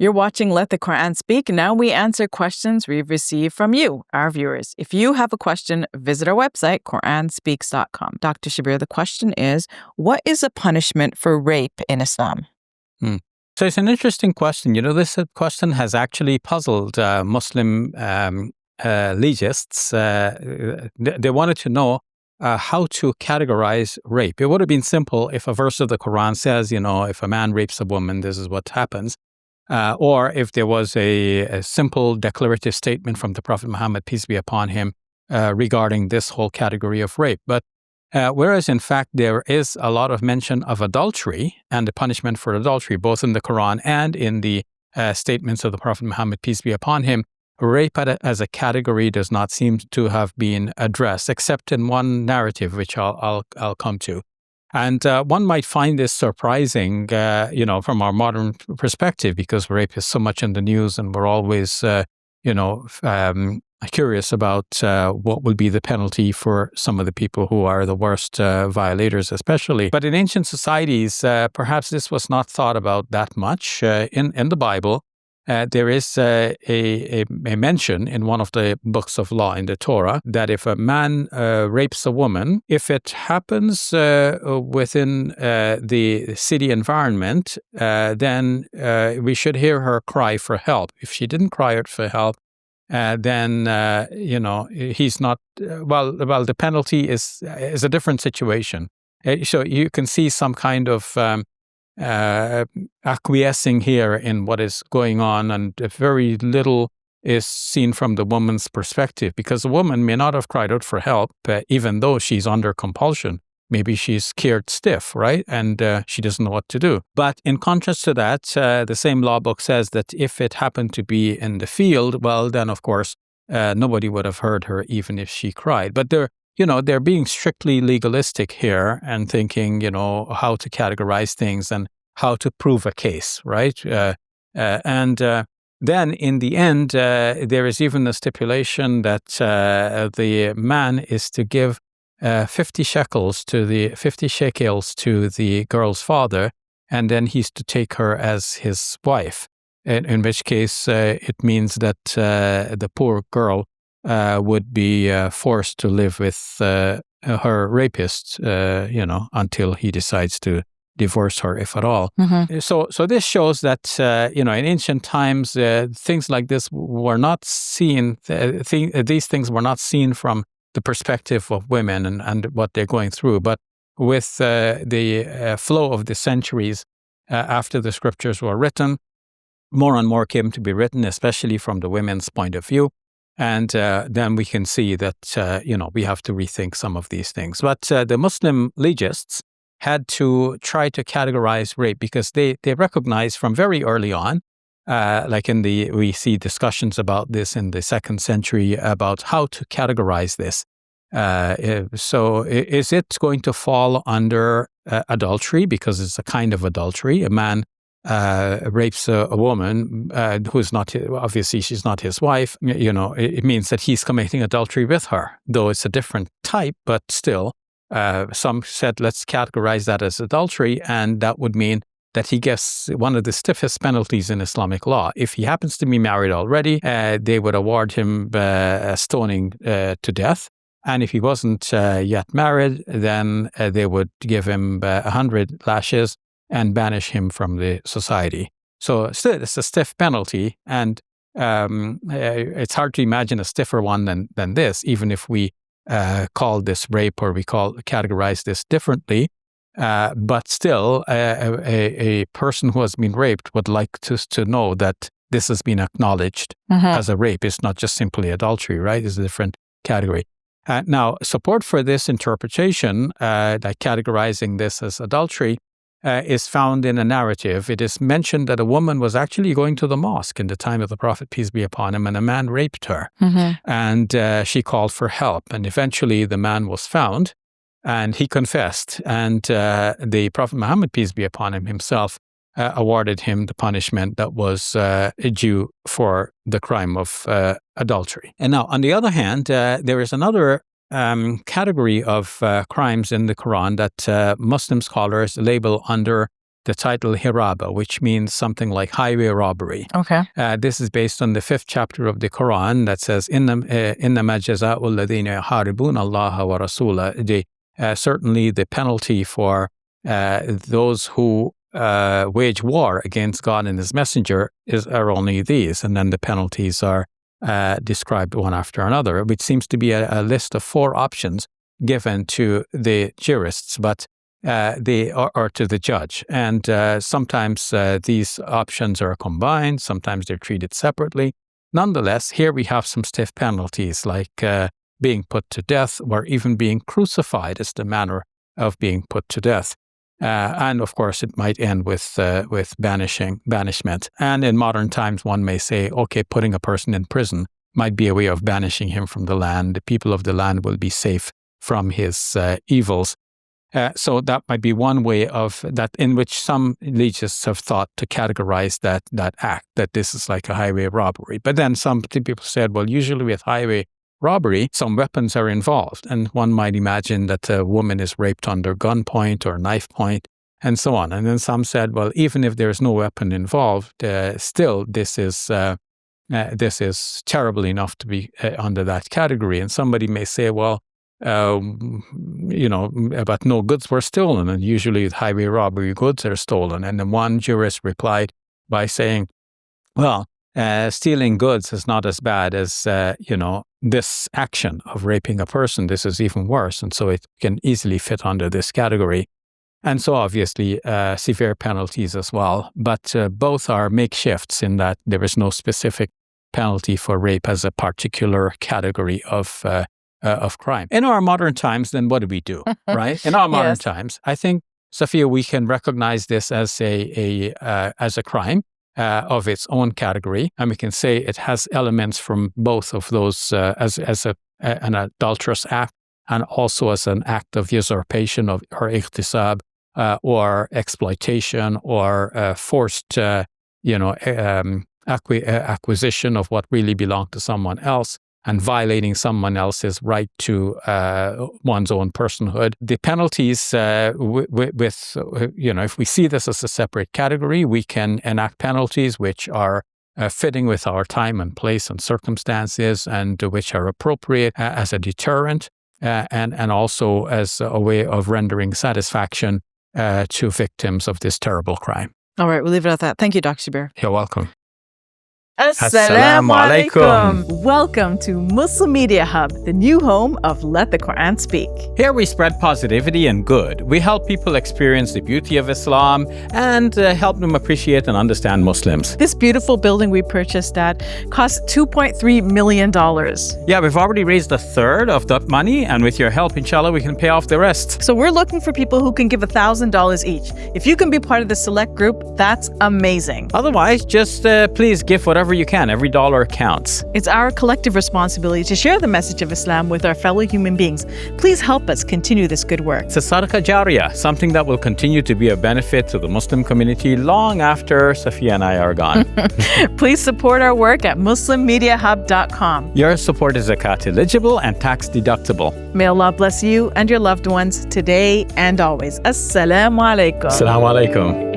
You're watching Let the Quran Speak. Now we answer questions we've received from you, our viewers. If you have a question, visit our website, QuranSpeaks.com. Dr. Shabir, the question is, what is a punishment for rape in Islam? So it's an interesting question. This question has actually puzzled Muslim legists. They wanted to know how to categorize rape. It would have been simple if a verse of the Quran says, if a man rapes a woman, this is what happens. Or if there was a simple declarative statement from the Prophet Muhammad, peace be upon him, regarding this whole category of rape. But whereas, in fact, there is a lot of mention of adultery and the punishment for adultery, both in the Quran and in the statements of the Prophet Muhammad, peace be upon him, rape as a category does not seem to have been addressed, except in one narrative, which I'll come to. And one might find this surprising, from our modern perspective, because rape is so much in the news, and we're always, curious about what will be the penalty for some of the people who are the worst violators, especially. But in ancient societies, perhaps this was not thought about that much. In the Bible, there is a mention in one of the books of law in the Torah that if a man rapes a woman, if it happens within the city environment, then we should hear her cry for help. If she didn't cry out for help, then he's not. Well, the penalty is a different situation. So you can see some kind of acquiescing here in what is going on, and very little is seen from the woman's perspective, because the woman may not have cried out for help, even though she's under compulsion. Maybe she's scared stiff, right? And she doesn't know what to do. But in contrast to that, the same law book says that if it happened to be in the field, well, then of course, nobody would have heard her even if she cried. But they're being strictly legalistic here and thinking, how to categorize things and how to prove a case, right? Then in the end, there is even a stipulation that the man is to give 50 shekels to the girl's father, and then he's to take her as his wife. In which case, it means that the poor girl would be forced to live with her rapist, until he decides to divorce her, if at all. Mm-hmm. So this shows that in ancient times, things like this were not seen. These things were not seen from the perspective of women and what they're going through. But with the flow of the centuries after the scriptures were written, more and more came to be written, especially from the women's point of view. And then we can see that, we have to rethink some of these things. But the Muslim legists had to try to categorize rape because they recognized from very early on, we see discussions about this in the 2nd century about how to categorize this. So is it going to fall under adultery because it's a kind of adultery? A man rapes a woman who is not, obviously she's not his wife. It means that he's committing adultery with her, though it's a different type, but still. Some said, let's categorize that as adultery, and that would mean that he gets one of the stiffest penalties in Islamic law. If he happens to be married already, they would award him stoning to death. And if he wasn't yet married, then they would give him 100 lashes and banish him from the society. So still, it's a stiff penalty, and it's hard to imagine a stiffer one than this, even if we call this rape or we categorize this differently. But still, a person who has been raped would like to know that this has been acknowledged as a rape. It's not just simply adultery, right? It's a different category. Now, support for this interpretation, like categorizing this as adultery, is found in a narrative. It is mentioned that a woman was actually going to the mosque in the time of the Prophet, peace be upon him, and a man raped her. And she called for help. And eventually the man was found, and he confessed. And the Prophet Muhammad, peace be upon him, himself awarded him the punishment that was due for the crime of adultery. And now, on the other hand, there is another category of crimes in the Quran that Muslim scholars label under the title hiraba, which means something like highway robbery. Okay. This is based on the 5th chapter of the Quran that says, إِنَّمَا جَزَاءُ الَّذِينَ يُحَارِبُونَ اللَّهَ وَرَسُولَهُ. Certainly the penalty for those who wage war against God and His Messenger are only these. And then the penalties are described one after another, which seems to be a list of 4 options given to the jurists, but or to the judge. And sometimes these options are combined, sometimes they're treated separately. Nonetheless, here we have some stiff penalties like being put to death or even being crucified is the manner of being put to death. And of course, it might end with banishment. And in modern times, one may say, okay, putting a person in prison might be a way of banishing him from the land. The people of the land will be safe from his evils. So that might be one way of that, in which some legists have thought to categorize that act, that this is like a highway robbery. But then some people said, well, usually with highway robbery, some weapons are involved. And one might imagine that a woman is raped under gunpoint or knife point and so on. And then some said, well, even if there's no weapon involved, still this is terrible enough to be under that category. And somebody may say, well, but no goods were stolen, and usually with highway robbery, goods are stolen. And then one jurist replied by saying, well, stealing goods is not as bad as, this action of raping a person. This is even worse. And so it can easily fit under this category. And so obviously severe penalties as well. But both are makeshifts in that there is no specific penalty for rape as a particular category of crime. In our modern times, then what do we do, right? In our modern times, I think, Sophia, we can recognize this as a crime of its own category, and we can say it has elements from both of those as an adulterous act and also as an act of usurpation or ightisab or exploitation or forced acquisition of what really belonged to someone else, and violating someone else's right to one's own personhood. The penalties, if we see this as a separate category, we can enact penalties which are fitting with our time and place and circumstances, and which are appropriate as a deterrent and also as a way of rendering satisfaction to victims of this terrible crime. All right, we'll leave it at that. Thank you, Dr. Shabir. You're welcome. Assalamu alaikum. Welcome to Muslim Media Hub, the new home of Let the Quran Speak. Here we spread positivity and good. We help people experience the beauty of Islam and help them appreciate and understand Muslims. This beautiful building we purchased at cost $2.3 million. Yeah, we've already raised a third of that money, and with your help, inshallah, we can pay off the rest. So we're looking for people who can give $1,000 each. If you can be part of the select group, that's amazing. Otherwise, just please give whatever you can. Every dollar counts. It's our collective responsibility to share the message of Islam with our fellow human beings. Please help us continue this good work. It's a sadaqah jariyah, something that will continue to be a benefit to the Muslim community long after Safiya and I are gone. Please support our work at muslimmediahub.com. Your support is zakat eligible and tax deductible. May Allah bless you and your loved ones today and always. Assalamu alaikum. Assalamu alaikum.